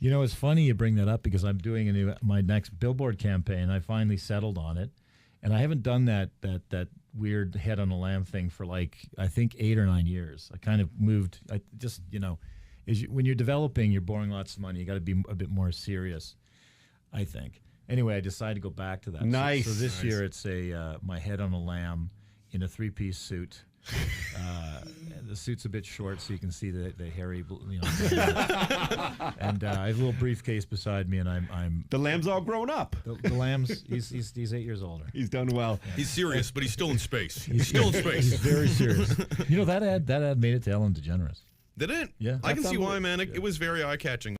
You know, it's funny you bring that up because I'm doing my next Billboard campaign. I finally settled on it, and I haven't done that weird head on a lamb thing for like I think 8 or 9 years. I kind of moved. I just when you're developing, you're borrowing lots of money. You got to be a bit more serious, I think. Anyway, I decided to go back to that. Nice. So this year it's my head on a lamb in a 3-piece suit. The suit's a bit short, so you can see the hairy, and I have a little briefcase beside me, and I'm The lamb's all grown up. the lamb's he's 8 years older. He's done well. Yeah. He's serious, but he's still in space. He's still in space. He's very serious. You know that ad made it to Ellen DeGeneres. Did it? Yeah. I can see why, man. It was very eye-catching.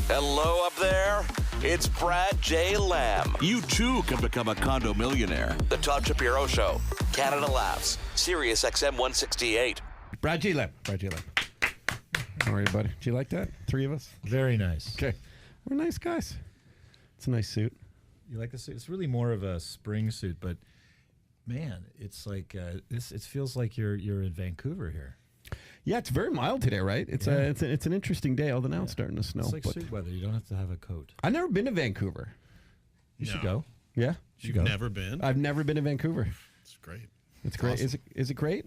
Hello up there. It's Brad J. Lamb. You too can become a condo millionaire. The Todd Shapiro Show. Canada Laughs. Sirius XM 168. Brad J. Lamb. How are you, buddy? Do you like that? 3 of us? Very nice. Okay. We're nice guys. It's a nice suit. You like the suit? It's really more of a spring suit, but man, it's like it feels like you're in Vancouver here. Yeah, it's very mild today, right? It's an interesting day. Although now it's starting to snow. It's like suit weather. You don't have to have a coat. I've never been to Vancouver. You should go. Yeah, You've never been? I've never been to Vancouver. It's great. It's great. Awesome. Is it great?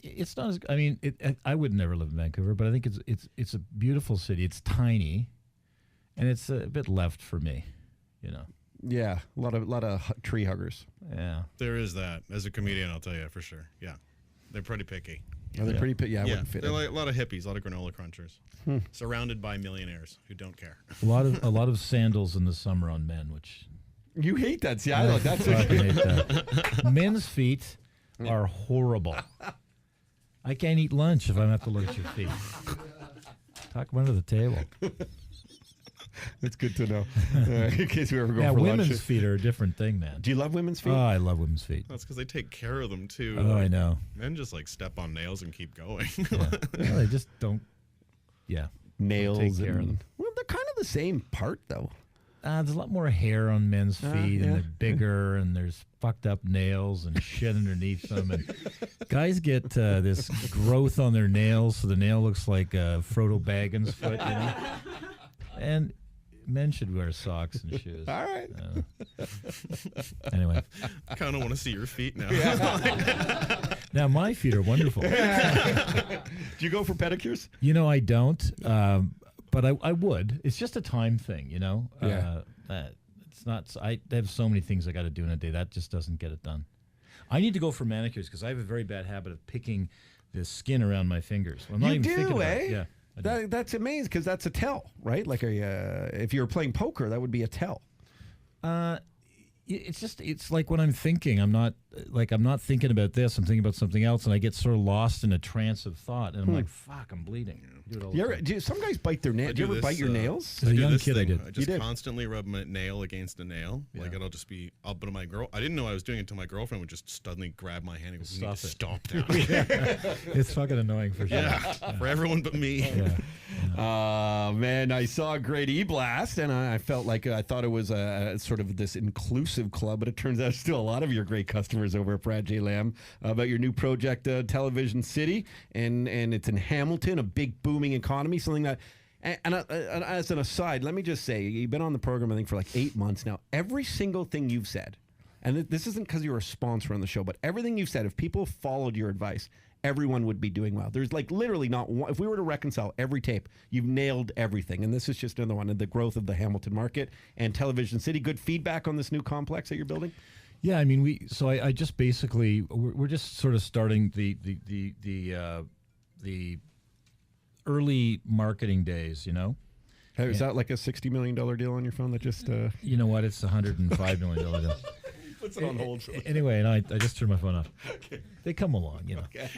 It's not as. I mean, I would never live in Vancouver, but I think it's a beautiful city. It's tiny, and it's a bit left for me. Yeah, a lot of tree huggers. Yeah. There is that. As a comedian, I'll tell you for sure. Yeah. They're pretty picky. Are they pretty? Yeah, I wouldn't fit they're in. like a lot of hippies, a lot of granola crunchers, surrounded by millionaires who don't care. A lot of sandals in the summer on men, which You hate that. See, I like that's fucking hate that. Men's feet are horrible. I can't eat lunch if I have to look at your feet. Talk them under the table. That's good to know. In case we ever go Yeah, for women's lunch. feet are a different thing, man. Do you love women's feet? Oh, I love women's feet. That's because they take care of them too. Oh, I know. Men just like step on nails and keep going. Yeah. Well, they just don't. Yeah. Nails. Take care of them. Well, they're kind of the same part, though. There's a lot more hair on men's feet, yeah. and they're bigger, and there's fucked up nails and shit underneath them. And guys get this growth on their nails, so the nail looks like Frodo Baggins' foot, And men should wear socks and shoes. All right. Anyway. I kind of want to see your feet now. Now, my feet are wonderful. Do you go for pedicures? I don't. But I would. It's just a time thing, Yeah. It's not. I have so many things I got to do in a day that just doesn't get it done. I need to go for manicures because I have a very bad habit of picking the skin around my fingers. I'm not You even do, thinking about eh? it. Yeah. I do. That's amazing because that's a tell, right? Like if you were playing poker, that would be a tell. It's like when I'm thinking, I'm not thinking about this. I'm thinking about something else, and I get sort of lost in a trance of thought, and I'm like, "Fuck, I'm bleeding." Do it all the time. Some guys bite their nails. Do you ever bite your nails? As a I do young this kid, I thing. did. I You just did. constantly rub my nail against a nail. Like it'll just be. But my girl, I didn't know I was doing it until my girlfriend would just suddenly grab my hand and go, "You need to stop now." It's fucking annoying for sure. Yeah, for everyone but me. Man, I saw a great E-Blast, and I felt like I thought it was a sort of this inclusive club, but it turns out still a lot of your great customers over at Brad J. Lamb about your new project, Television City, and it's in Hamilton, a big booming economy, something that. And as an aside, let me just say, you've been on the program, I think, for like 8 months now. Every single thing you've said, and this isn't because you're a sponsor on the show, but everything you've said, if people followed your advice, everyone would be doing well. There's like literally not one. If we were to reconcile every tape, you've nailed everything. And this is just another one of the growth of the Hamilton market and Television City. Good feedback on this new complex that you're building? Yeah, I mean, I just basically we're just sort of starting the early marketing days, Hey, is that like a $60 million deal on your phone that just... You know what? It's $105 million deal. Puts it on hold. Anyway, and I just turned my phone off. Okay. They come along, Okay.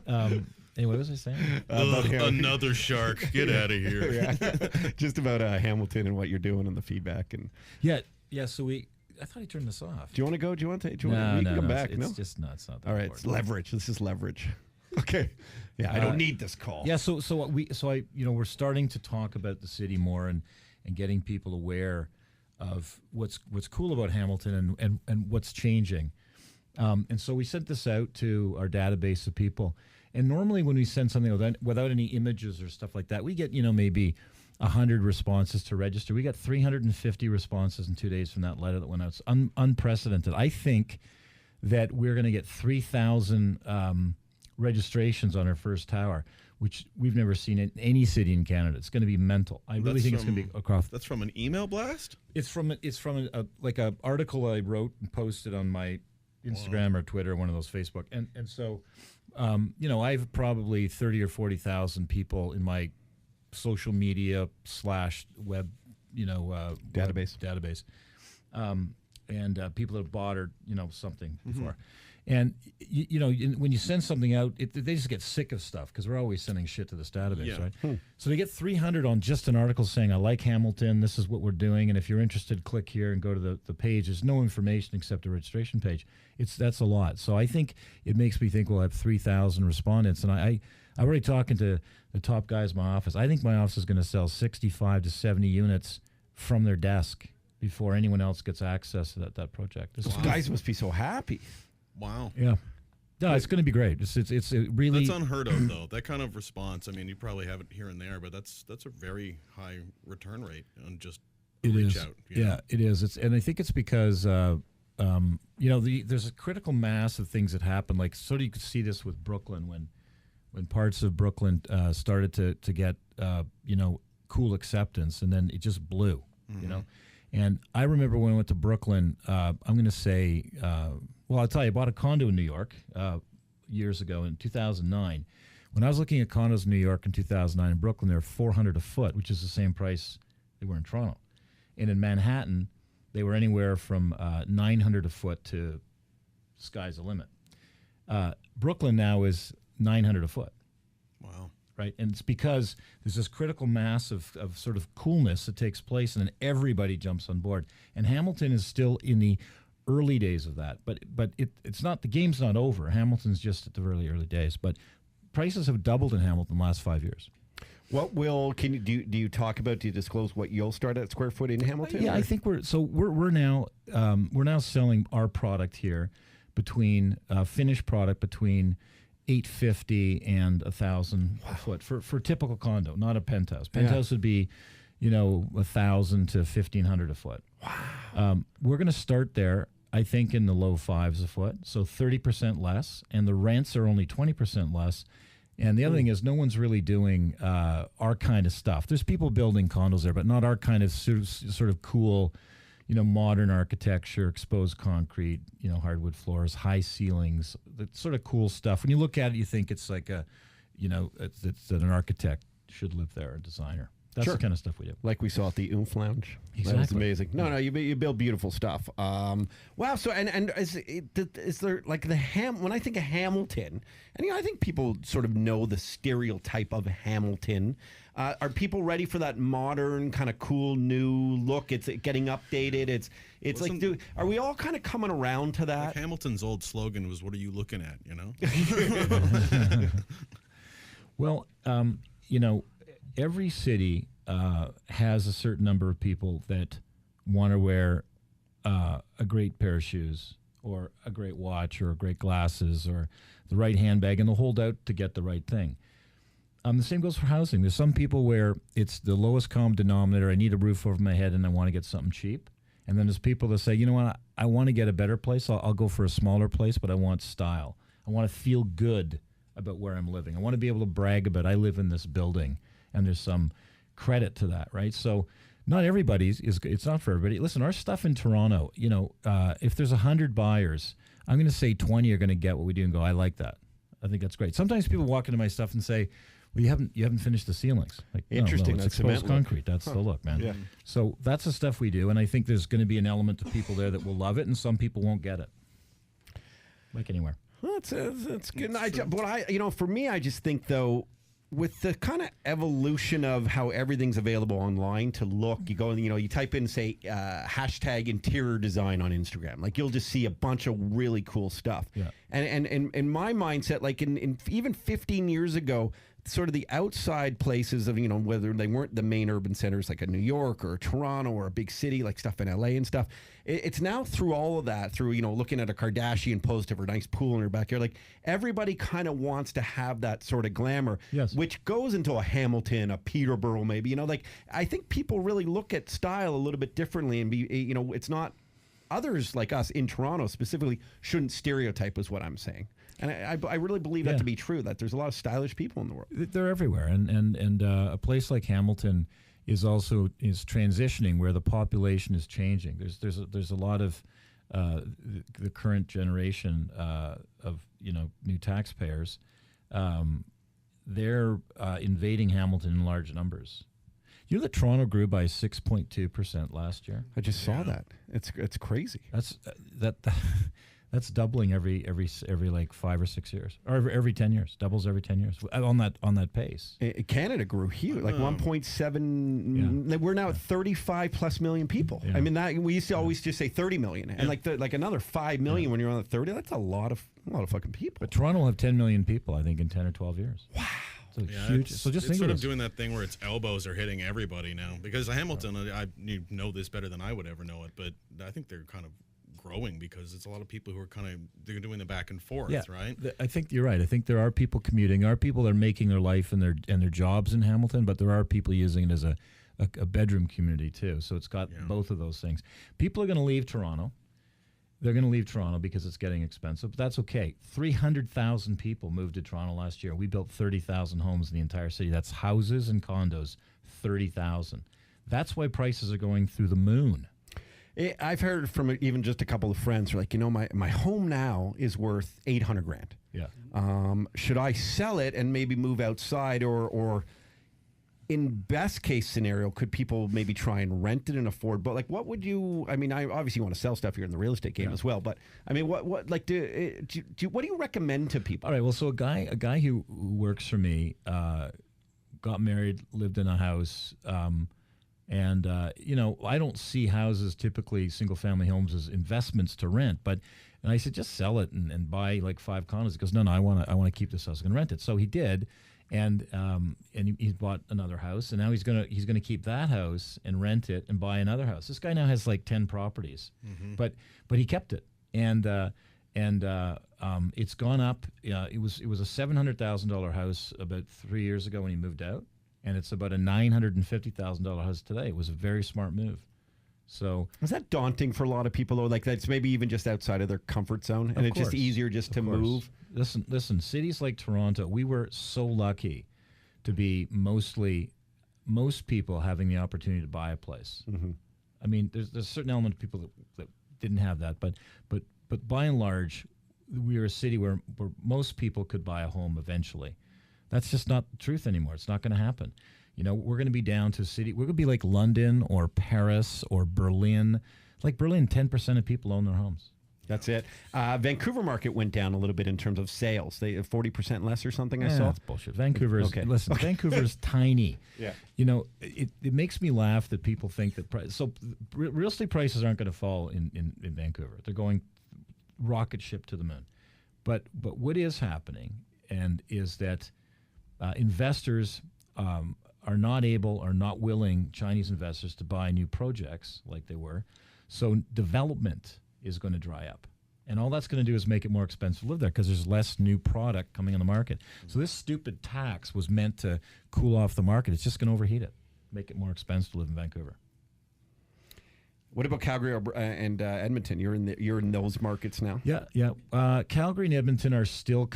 Anyway, what was I saying? Another shark. Get out of here. Yeah. Just about Hamilton and what you're doing and the feedback. And Yeah, so I thought he turned this off. do you want to go? Do you want to? We No, can come back. It's No. just not. It's not that All right. important. It's leverage. This is leverage. Okay. Yeah. I don't need this call. Yeah. So we're starting to talk about the city more and getting people aware of what's cool about Hamilton and what's changing. And so we sent this out to our database of people. And normally when we send something without any images or stuff like that, we get maybe 100 responses to register. We got 350 responses in 2 days from that letter that went out. It's unprecedented. I think that we're going to get 3,000 registrations on our first tower, which we've never seen in any city in Canada. It's going to be mental. I really think it's going to be across. That's from an email blast? It's from a article I wrote and posted on my Instagram or Twitter, one of those Facebook. And so, I have probably 30 or 40,000 people in my social media / web, database. And people that have bought or something before, and when you send something out, they just get sick of stuff because we're always sending shit to this database, right? So they get 300 on just an article saying, "I like Hamilton. This is what we're doing, and if you're interested, click here and go to the page." There's no information except a registration page. That's a lot. So I think it makes me think we'll have 3,000 respondents, and I'm already talking to the top guys in my office. I think my office is going to sell 65 to 70 units from their desk before anyone else gets access to that project. Those guys must be so happy. Wow. Yeah. No, it's going to be great. It's really... That's unheard of, though. That kind of response. I mean, you probably have it here and there, but that's a very high return rate on just reach out. Yeah, it is. And I think it's because, there's a critical mass of things that happen. Like, sort of you could see this with Brooklyn when parts of Brooklyn started to get, cool acceptance, and then it just blew, And I remember when I went to Brooklyn, I'm going to say, I'll tell you, I bought a condo in New York years ago in 2009. When I was looking at condos in New York in 2009, in Brooklyn, they were $400 a foot, which is the same price they were in Toronto. And in Manhattan, they were anywhere from $900 a foot to sky's the limit. Brooklyn now is $900 a foot. Wow. Right, and it's because there's this critical mass of sort of coolness that takes place, and then everybody jumps on board. And Hamilton is still in the early days of that, but it's not, the game's not over. Hamilton's just at the really early days, but prices have doubled in Hamilton in the last 5 years. What do you disclose what you'll start at square foot in Hamilton? Yeah, I think we're now selling our product here between finished product between $850 and $1,000 a foot for typical condo, not a penthouse. Penthouse would be, $1,000 to $1,500 a foot. Wow. We're going to start there, I think, in the low fives a foot, so 30% less, and the rents are only 20% less. And the other thing is, no one's really doing our kind of stuff. There's people building condos there, but not our kind of sort of cool, modern architecture, exposed concrete, hardwood floors, high ceilings, that sort of cool stuff. When you look at it, you think it's like it's an architect should live there, a designer. That's the kind of stuff we do. Like we saw at the Oomph Lounge. Exactly. That was amazing. No, you build beautiful stuff. Wow. So and is there like when I think of Hamilton, and I think people sort of know the stereotype of Hamilton. Are people ready for that modern kind of cool new look? It's getting updated. It's like, are we all kind of coming around to that? Like Hamilton's old slogan was, "What are you looking at?" Well, every city has a certain number of people that want to wear a great pair of shoes or a great watch or great glasses or the right handbag, and they'll hold out to get the right thing. The same goes for housing. There's some people where it's the lowest common denominator. I need a roof over my head and I want to get something cheap. And then there's people that say, you know what, I want to get a better place. I'll go for a smaller place, but I want style. I want to feel good about where I'm living. I want to be able to brag about I live in this building, and there's some credit to that, right? So not everybody's it's not for everybody. Listen, our stuff in Toronto, if there's 100 buyers, I'm going to say 20 are going to get what we do and go, I like that. I think that's great. Sometimes people walk into my stuff and say, well, you haven't finished the ceilings. Like, interesting. No, it's exposed concrete. That's the look, man. Yeah. So that's the stuff we do, and I think there's going to be an element of people there that will love it, and some people won't get it. Like anywhere. Well, that's good. For me, I just think though, with the kind of evolution of how everything's available online to look, you go and you type in, say, hashtag interior design on Instagram, like you'll just see a bunch of really cool stuff. Yeah. And in my mindset, like in even 15 years ago, sort of the outside places of, whether they weren't the main urban centers like a New York or a Toronto or a big city like stuff in LA and stuff. It's now through all of that, through, looking at a Kardashian post of her nice pool in her backyard, like everybody kind of wants to have that sort of glamour, yes, which goes into a Hamilton, a Peterborough, maybe, like I think people really look at style a little bit differently and it's not others like us in Toronto specifically shouldn't stereotype is what I'm saying. And I really believe that to be true, that there's a lot of stylish people in the world. They're everywhere. And a place like Hamilton is transitioning where the population is changing. There's a lot of the current generation of new taxpayers. They're invading Hamilton in large numbers. You know that Toronto grew by 6.2% last year. I just saw that. It's crazy. That's doubling every like 5 or 6 years, or every 10 years. Doubles every 10 years on that pace. Canada grew huge, like 1.7. We're now at 35 plus million people. Yeah. I mean, that we used to always just say 30 million, and like another 5 million when you're on the 30. That's a lot of fucking people. But Toronto will have 10 million people, I think, in 10 or 12 years. Wow. Huge. So just it's think sort of of doing that thing where its elbows are hitting everybody now. Because Hamilton, you know this better than I would ever know it, but I think they're kind of growing because it's a lot of people who are they're doing the back and forth, right? I think you're right. I think there are people commuting. There are people that are making their life and their jobs in Hamilton, but there are people using it as a bedroom community too. So it's got both of those things. People are going to leave Toronto. They're going to leave Toronto because it's getting expensive, but that's okay. 300,000 people moved to Toronto last year. We built 30,000 homes in the entire city. That's houses and condos, 30,000. That's why prices are going through the moon. I've heard from even just a couple of friends who are like, my home now is worth $800,000. Yeah. Should I sell it and maybe move outside, or in best case scenario, could people maybe try and rent it and afford? But like, what would you? I mean, I obviously want to sell stuff here in the real estate game as well. But I mean, what do you recommend to people? All right. Well, so a guy who works for me got married, lived in a house. And I don't see houses, typically single-family homes, as investments to rent. And I said, just sell it and buy like 5 condos. He goes, no, I want to keep this house. I'm going to rent it. So he did, and he bought another house, and now he's gonna keep that house and rent it and buy another house. This guy now has like 10 properties, but he kept it, and it's gone up. It was a $700,000 house about 3 years ago when he moved out. And it's about a $950,000 house today. It was a very smart move. So is that daunting for a lot of people, though? Like that's maybe even just outside of their comfort zone, and it's just easier just to move. Listen. Cities like Toronto, we were so lucky to be most people having the opportunity to buy a place. Mm-hmm. I mean, there's a certain element of people that didn't have that, but by and large, we were a city where most people could buy a home eventually. That's just not the truth anymore. It's not going to happen. We're going to be down to city. We're going to be like London or Paris or Berlin. Like Berlin, 10% of people own their homes. That's it. Vancouver market went down a little bit in terms of sales. They 40% less or something. I saw. That's bullshit. Vancouver is Vancouver's tiny. Yeah. It makes me laugh that people think that real estate prices aren't going to fall in Vancouver. They're going rocket ship to the moon. But what is happening is that investors are not willing, Chinese investors, to buy new projects like they were. So development is going to dry up. And all that's going to do is make it more expensive to live there because there's less new product coming on the market. So this stupid tax was meant to cool off the market. It's just going to overheat it, make it more expensive to live in Vancouver. What about Calgary and Edmonton? You're in those markets now. Yeah. Calgary and Edmonton are still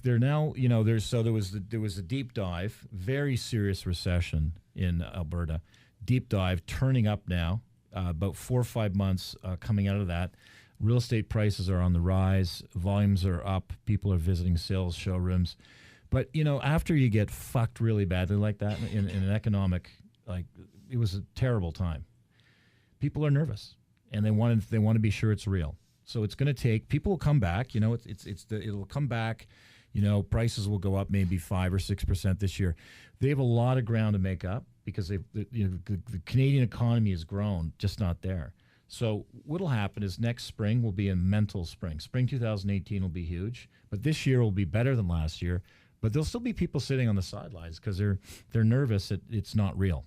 they're now there was a deep dive, very serious recession in Alberta, deep dive turning up now, about 4 or 5 months coming out of that. Real estate prices are on the rise, volumes are up, people are visiting sales showrooms, but after you get fucked really badly like that in an economic, like it was a terrible time. People are nervous, and they want to be sure it's real. So it's going to take. People will come back. It'll come back. Prices will go up maybe 5 or 6% this year. They have a lot of ground to make up because the Canadian economy has grown, just not there. So what'll happen is next spring will be a mental spring. Spring 2018 will be huge, but this year will be better than last year. But there'll still be people sitting on the sidelines because they're nervous that it's not real.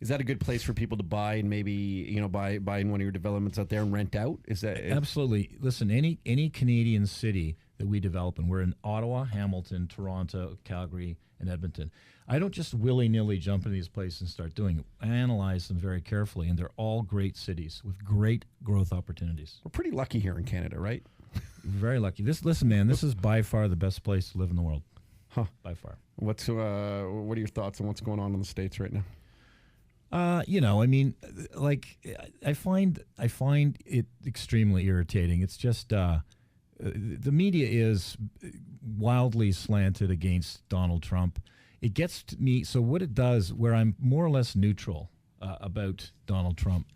Is that a good place for people to buy and maybe buy in one of your developments out there and rent out? Is that absolutely? Listen, any Canadian city that we develop, and we're in Ottawa, Hamilton, Toronto, Calgary, and Edmonton. I don't just willy-nilly jump into these places and start doing it. I analyze them very carefully, and they're all great cities with great growth opportunities. We're pretty lucky here in Canada, right? Very lucky. Listen, man, this is by far the best place to live in the world. Huh? By far. What are your thoughts on what's going on in the States right now? I mean, like I find it extremely irritating. It's just the media is wildly slanted against Donald Trump. It gets to me. So what it does, where I'm more or less neutral about Donald Trump,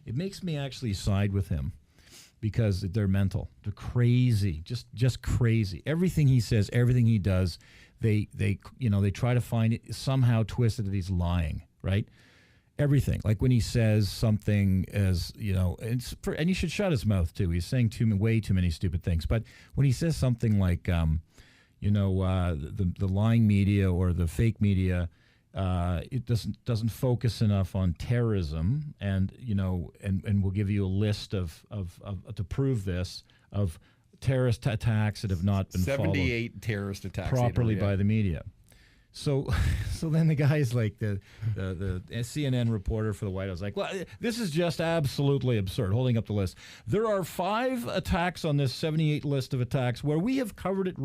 it makes me actually side with him because they're mental. They're crazy, just crazy. Everything he says, everything he does, they try to find it somehow twisted that he's lying, right? Everything, like when he says something as and you should shut his mouth too. He's saying way too many stupid things. But when he says something like, the lying media or the fake media, it doesn't focus enough on terrorism, and we'll give you a list of to prove this of terrorist attacks that have not been 78 followed terrorist attacks properly by the media. So then the guy's like the CNN reporter for the White House, like, well, this is just absolutely absurd, holding up the list. There are 5 attacks on this 78 list of attacks where we have covered it.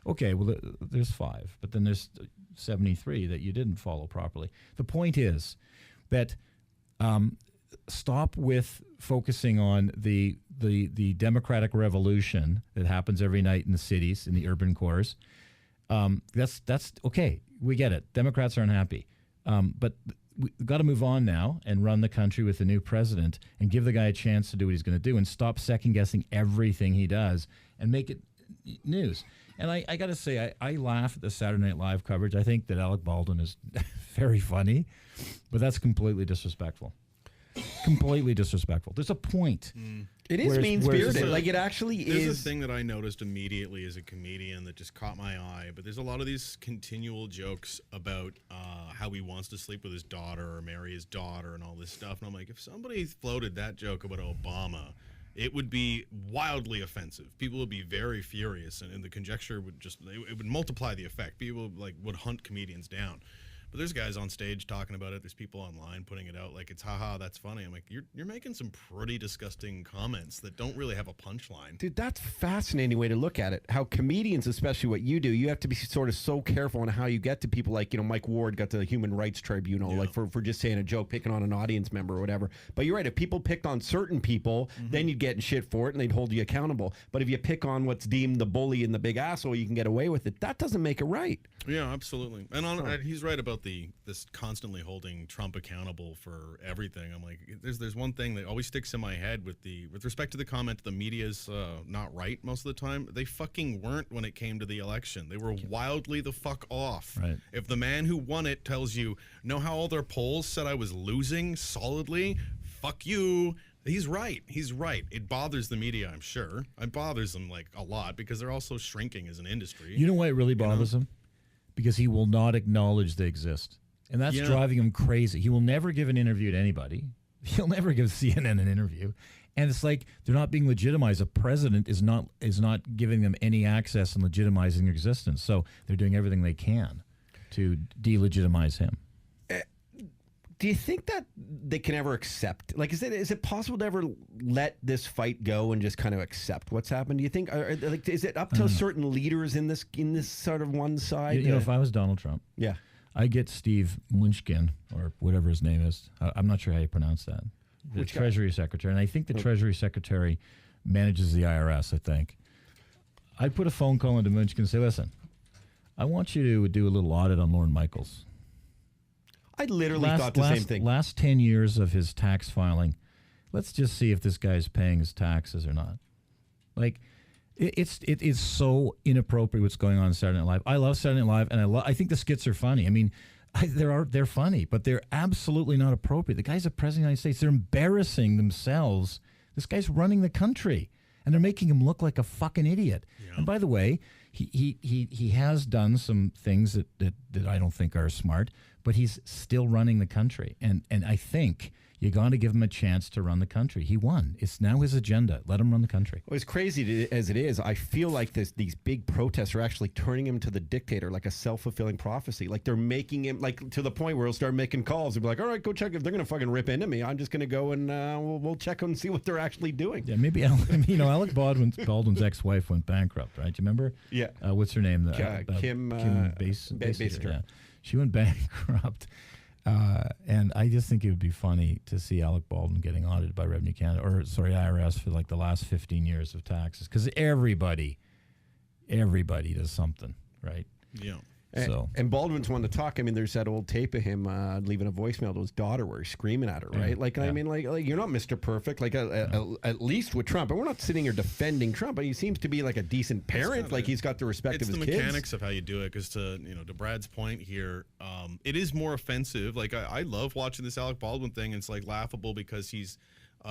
Okay, well, there's 5, but then there's 73 that you didn't follow properly. The point is that stop with focusing on the democratic revolution that happens every night in the cities, in the urban cores. That's okay. We get it. Democrats are unhappy. But we've got to move on now and run the country with a new president and give the guy a chance to do what he's going to do and stop second-guessing everything he does and make it news. And I got to say, I laugh at the Saturday Night Live coverage. I think that Alec Baldwin is very funny, but that's completely disrespectful. Completely disrespectful. There's a point. It is mean-spirited. Like, it actually is. There's a thing that I noticed immediately as a comedian that just caught my eye, but there's a lot of these continual jokes about how he wants to sleep with his daughter or marry his daughter and all this stuff. And I'm like, if somebody floated that joke about Obama, it would be wildly offensive. People would be very furious, and the conjecture would it would multiply the effect. People would hunt comedians down. But there's guys on stage talking about it. There's people online putting it out like it's haha, that's funny. I'm like, you're making some pretty disgusting comments that don't really have a punchline. Dude, that's a fascinating way to look at it. How comedians, especially what you do, you have to be sort of so careful on how you get to people like, Mike Ward got to the Human Rights Tribunal, like for just saying a joke, picking on an audience member or whatever. But you're right, if people picked on certain people, then you'd get in shit for it and they'd hold you accountable. But if you pick on what's deemed the bully and the big asshole, you can get away with it. That doesn't make it right. Yeah, absolutely. And he's right about this constantly holding Trump accountable for everything. I'm like, there's one thing that always sticks in my head with respect to the comment the media's not right most of the time. They fucking weren't when it came to the election. They were wildly the fuck off. Right. If the man who won it tells you, know how all their polls said I was losing solidly? Fuck you. He's right. He's right. It bothers the media, I'm sure. It bothers them a lot because they're also shrinking as an industry. You know why it really bothers him? Because he will not acknowledge they exist. And that's driving him crazy. He will never give an interview to anybody. He'll never give CNN an interview. And it's like they're not being legitimized. A president is not giving them any access and legitimizing their existence. So they're doing everything they can to delegitimize him. Do you think that they can ever accept? Like, is it possible to ever let this fight go and just kind of accept what's happened? Do you think, is it up to certain leaders in this sort of one side? If I was Donald Trump, I get Steve Mnuchin or whatever his name is. I'm not sure how you pronounce that. The Treasury Secretary, and I think the Treasury Secretary manages the IRS. I think I'd put a phone call into Mnuchin and say, "Listen, I want you to do a little audit on Lorne Michaels." I literally thought the same thing. Last 10 years of his tax filing, let's just see if this guy's paying his taxes or not. Like, it is so inappropriate what's going on in Saturday Night Live. I love Saturday Night Live, and I think the skits are funny. I mean, they're funny, but they're absolutely not appropriate. The guy's the president of the United States. They're embarrassing themselves. This guy's running the country, and they're making him look like a fucking idiot. Yeah. And by the way, he has done some things that I don't think are smart, but he's still running the country. And I think you got to give him a chance to run the country. He won. It's now his agenda. Let him run the country. Well, as crazy as it is, I feel like these big protests are actually turning him to the dictator, like a self-fulfilling prophecy. Like they're making him, like to the point where he'll start making calls. He'll be like, all right, go check. If they're going to fucking rip into me, I'm just going to go and we'll check and see what they're actually doing. Yeah, maybe, Alec Baldwin's ex-wife went bankrupt, right? Do you remember? Yeah. What's her name? Kim Basinger. Yeah. She went bankrupt. And I just think it would be funny to see Alec Baldwin getting audited by Revenue Canada, IRS for like the last 15 years of taxes, because everybody does something, right? Yeah. And Baldwin's one to talk. I mean, there's that old tape of him leaving a voicemail to his daughter where he's screaming at her, right? I mean, like you're not Mr. Perfect, like at least with Trump. And we're not sitting here defending Trump, but he seems to be like a decent parent. Like he's got the respect of his kids. It's the mechanics of how you do it. Because to Brad's point here, it is more offensive. Like I love watching this Alec Baldwin thing. And it's like laughable because he's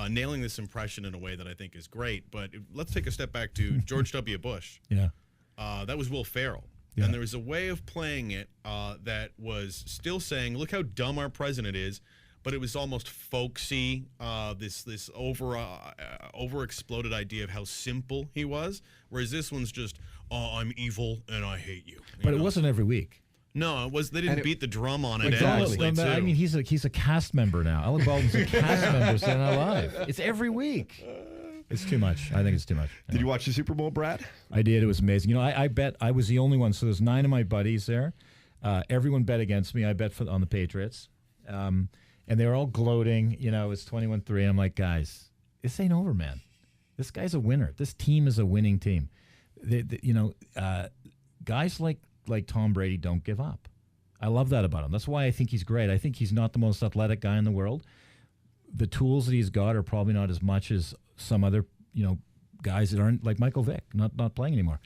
nailing this impression in a way that I think is great. But let's take a step back to George W. Bush. Yeah, that was Will Ferrell. Yeah. And there was a way of playing it that was still saying, look how dumb our president is, but it was almost folksy, this over-exploded idea of how simple he was, whereas this one's just, I'm evil and I hate you. But it wasn't every week. No, it was. They didn't beat the drum on it. Exactly. I mean, he's a cast member now. Alec Baldwin's a cast member of Saturday Night Live. It's every week. It's too much. I think it's too much. Yeah. Did you watch the Super Bowl, Brad? I did. It was amazing. I bet I was the only one. So there's 9 of my buddies there. Everyone bet against me. I bet on the Patriots. And they were all gloating. It's 21-3. I'm like, guys, this ain't over, man. This guy's a winner. This team is a winning team. Guys like Tom Brady don't give up. I love that about him. That's why I think he's great. I think he's not the most athletic guy in the world. The tools that he's got are probably not as much as some other, guys that aren't like Michael Vick, not playing anymore.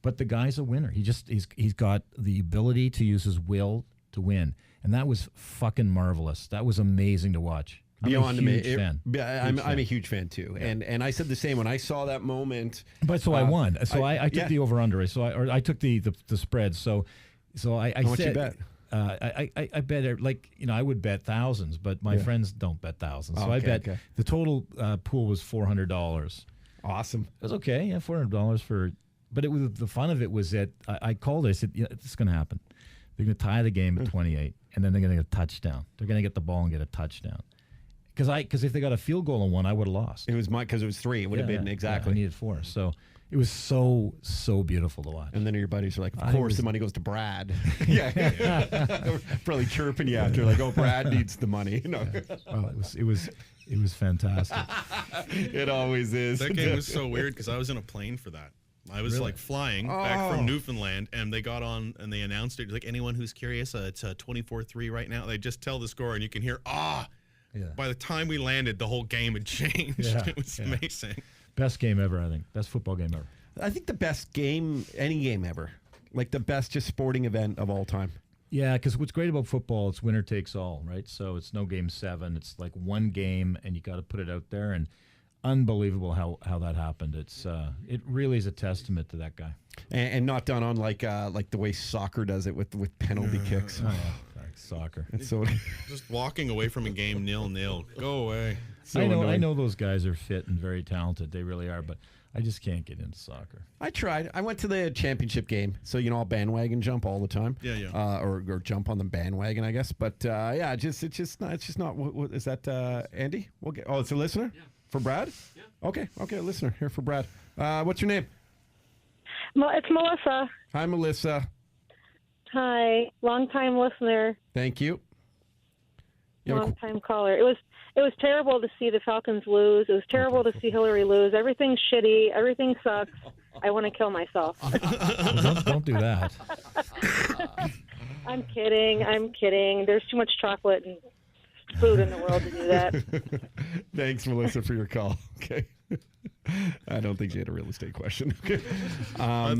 But the guy's a winner. He's got the ability to use his will to win, and that was fucking marvelous. That was amazing to watch. I'm a huge fan. I'm a huge fan too, yeah. and I said the same when I saw that moment. But so I won. So I took the over under. So I took the spread. So I How much said, you bet? I bet I would bet thousands, but my friends don't bet thousands. So I bet the total pool was $400. Awesome. It was okay. Yeah, $400 for. But it was the fun of it was that I called it. I said, it's going to happen. They're going to tie the game at 28, and then they're going to get a touchdown. They're going to get the ball and get a touchdown. Because if they got a field goal and won, I would have lost. It was because it was 3. It would have been exactly. I needed 4. So it was so beautiful to watch. And then your buddies are like, of course the money goes to Brad. Yeah. Probably chirping you after, like, oh, Brad needs the money. No. Oh, it was fantastic. It always is. That game was so weird because I was in a plane for that. I was like flying back from Newfoundland, and they got on and they announced it. Like, anyone who's curious, it's 24-3 right now. They just tell the score, and you can hear Yeah. By the time we landed, the whole game had changed. Yeah, it was amazing. Best game ever, I think. Best football game ever. I think the best game, any game ever. Like the best just sporting event of all time. Yeah, because what's great about football, it's winner takes all, right? So it's no game 7. It's like one game, and you got to put it out there. And unbelievable how that happened. It really is a testament to that guy. And not done on like the way soccer does it with penalty kicks. Oh, yeah. Soccer. It's so just walking away from a game 0-0. Go away. So I know those guys are fit and very talented. They really are, but I just can't get into soccer. I tried. I went to the championship game, so I'll bandwagon jump all the time. Yeah. Or jump on the bandwagon, I guess. But it's just not. What is that, Andy? We'll get. Oh, it's a listener for Brad. Yeah. Okay, a listener here for Brad. What's your name? It's Melissa. Hi, Melissa. Hi, long-time listener. Thank you. Long-time caller. It was terrible to see the Falcons lose. It was terrible to see Hillary lose. Everything's shitty. Everything sucks. I want to kill myself. Well, don't do that. I'm kidding. There's too much chocolate and food in the world to do that. Thanks, Melissa, for your call. Okay. I don't think she had a real estate question. Okay. I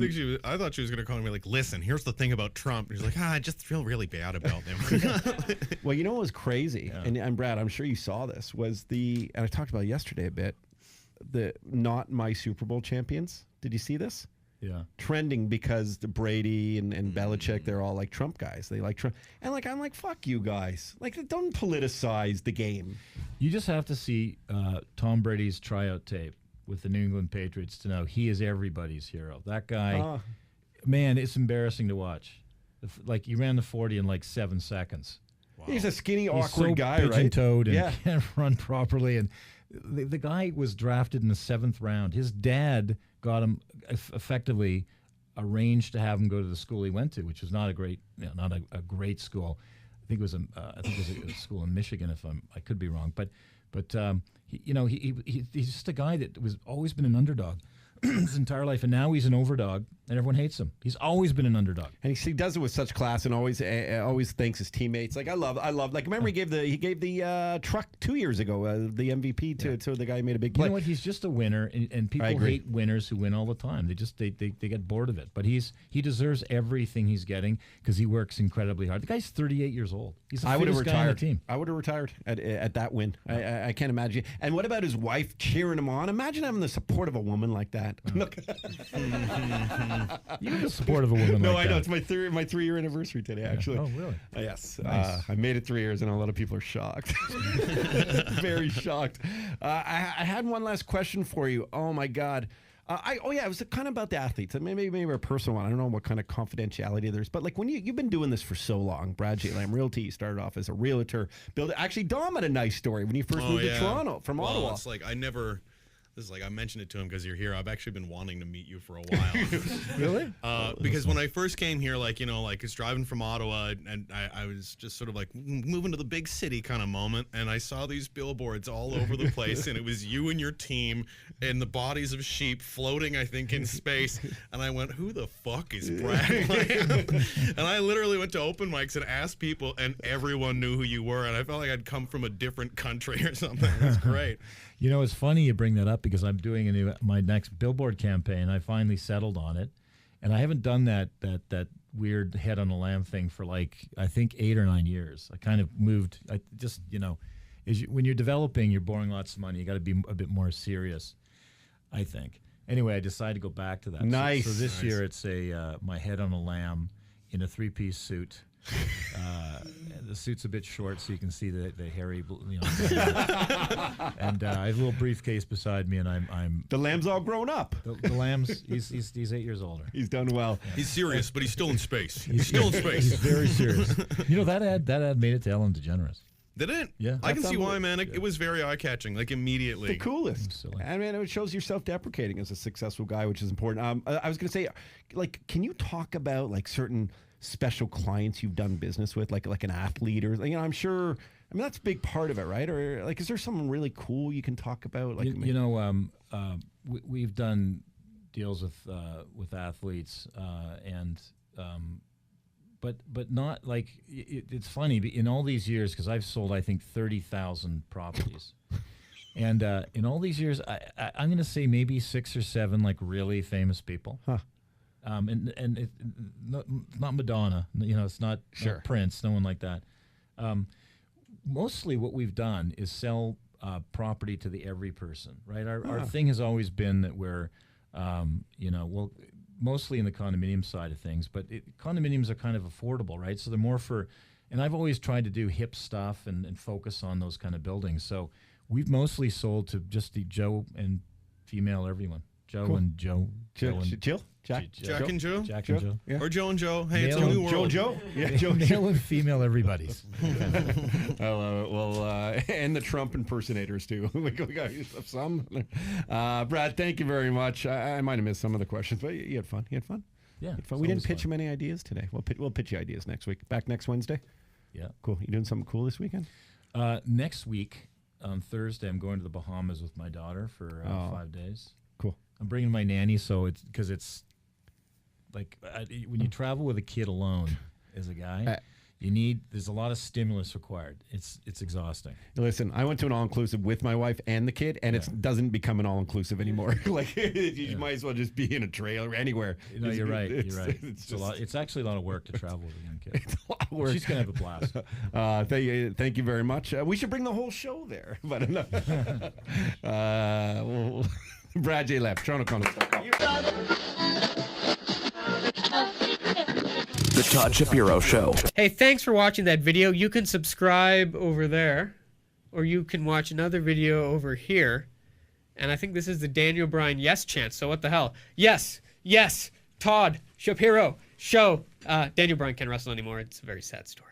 thought she was going to call me like, listen, here's the thing about Trump. And she's like, I just feel really bad about him. Well, you know what was crazy? Yeah. And Brad, I'm sure you saw this, and I talked about it yesterday a bit, the not my Super Bowl champions. Did you see this? trending because the Brady and Belichick, they're all like Trump guys. They like Trump. And like, I'm like, fuck you guys. Like, don't politicize the game. You just have to see Tom Brady's tryout tape with the New England Patriots to know he is everybody's hero. That guy, man, it's embarrassing to watch. Like, he ran the 40 in like 7 seconds. Wow. He's a skinny, He's awkward so guy, right? pigeon-toed and can't run properly. And the guy was drafted in the 7th round. His dad got him effectively arranged to have him go to the school he went to, which was not a great, not a great school. I think it was a school in Michigan. I could be wrong, but he's just a guy that was always been an underdog his entire life, and now he's an overdog, and everyone hates him. He's always been an underdog, and he does it with such class, and always thanks his teammates. Like I love. Like, remember he gave the truck 2 years ago, the MVP to the guy who made a big play. You know what? He's just a winner, and people hate winners who win all the time. They get bored of it. But he deserves everything he's getting because he works incredibly hard. The guy's 38 years old. He's the fittest guy on the team. I would have retired at that win. I can't imagine. And what about his wife cheering him on? Imagine having the support of a woman like that. Look. You have the support of a woman. No, like I know. that. It's my 3-year anniversary today, actually. Oh, really? Yes. Nice. I made it 3 years, and a lot of people are shocked. Very shocked. I had one last question for you. Oh my God. It was kind of about the athletes. Maybe a personal one. I don't know what kind of confidentiality there's, but like when you've been doing this for so long, Brad J. Lamb Realty, you started off as a realtor. Actually, Dom had a nice story when you first moved to Toronto from Ottawa. It's like I mentioned it to him because you're here. I've actually been wanting to meet you for a while. Really? Because when I first came here, it's driving from Ottawa, and I was just sort of like moving to the big city kind of moment, and I saw these billboards all over the place, and it was you and your team and the bodies of sheep floating, I think, in space, and I went, who the fuck is Brad Lamb? And I literally went to open mics and asked people, and everyone knew who you were, and I felt like I'd come from a different country or something. It was great. You know, it's funny you bring that up because I'm doing my next Billboard campaign. I finally settled on it, and I haven't done that weird head on a lamb thing for I think 8 or 9 years. I kind of moved. I just when you're developing, you're borrowing lots of money. You got to be a bit more serious, I think. Anyway, I decided to go back to that. Nice. So this year it's my head on a lamb in a 3-piece suit. The suit's a bit short, so you can see the hairy, and I have a little briefcase beside me, and I'm the lamb's all grown up. The lamb's he's 8 years older. He's done well. Yeah. He's serious, but he's still in space. He's still in space. He's very serious. That ad made it to Ellen DeGeneres. Did it? Yeah. I can see why, man. It was very eye-catching, immediately. The coolest. I mean, it shows you're self-deprecating as a successful guy, which is important. I was going to say, can you talk about certain special clients you've done business with, like an athlete, or I'm sure. I mean, that's a big part of it, right? Or is there something really cool you can talk about? We've done deals with athletes, but not it's funny in all these years because I've sold I think 30,000 properties, and in all these years I'm going to say maybe 6 or 7 really famous people. Huh. And it's not Madonna, it's not Prince, no one like that. Mostly what we've done is sell property to the every person, right? Our thing has always been that we're, mostly in the condominium side of things, but condominiums are kind of affordable, right? So they're more and I've always tried to do hip stuff and focus on those kind of buildings. So we've mostly sold to just the Joe and female everyone. Joe and Joe. Jill? Jack and Joe? Jack and Joe. Yeah. Or Joe and Joe. Hey, Male it's a new world. Joe? Yeah, Joe. Male and female everybody's. I love it. Well, and the Trump impersonators, too. we got some. Brad, thank you very much. I might have missed some of the questions, but you had fun. You had fun? Yeah. We didn't pitch him any ideas today. We'll pitch you ideas next week. Back next Wednesday? Yeah. Cool. You doing something cool this weekend? Next week, on Thursday, I'm going to the Bahamas with my daughter for 5 days. Cool. I'm bringing my nanny, so it's when you travel with a kid alone as a guy, there's a lot of stimulus required. It's exhausting. Listen, I went to an all-inclusive with my wife and the kid, and it doesn't become an all-inclusive anymore. You might as well just be in a trailer anywhere. You're right. It's actually a lot of work to travel with a young kid. It's a lot of work. She's gonna have a blast. Thank you very much. We should bring the whole show there, but Brad J. Lamb, TorontoCondos.com. Todd Shapiro Show. Hey, thanks for watching that video. You can subscribe over there, or you can watch another video over here. And I think this is the Daniel Bryan yes chant. So what the hell? Yes, yes, Todd Shapiro Show. Daniel Bryan can't wrestle anymore. It's a very sad story.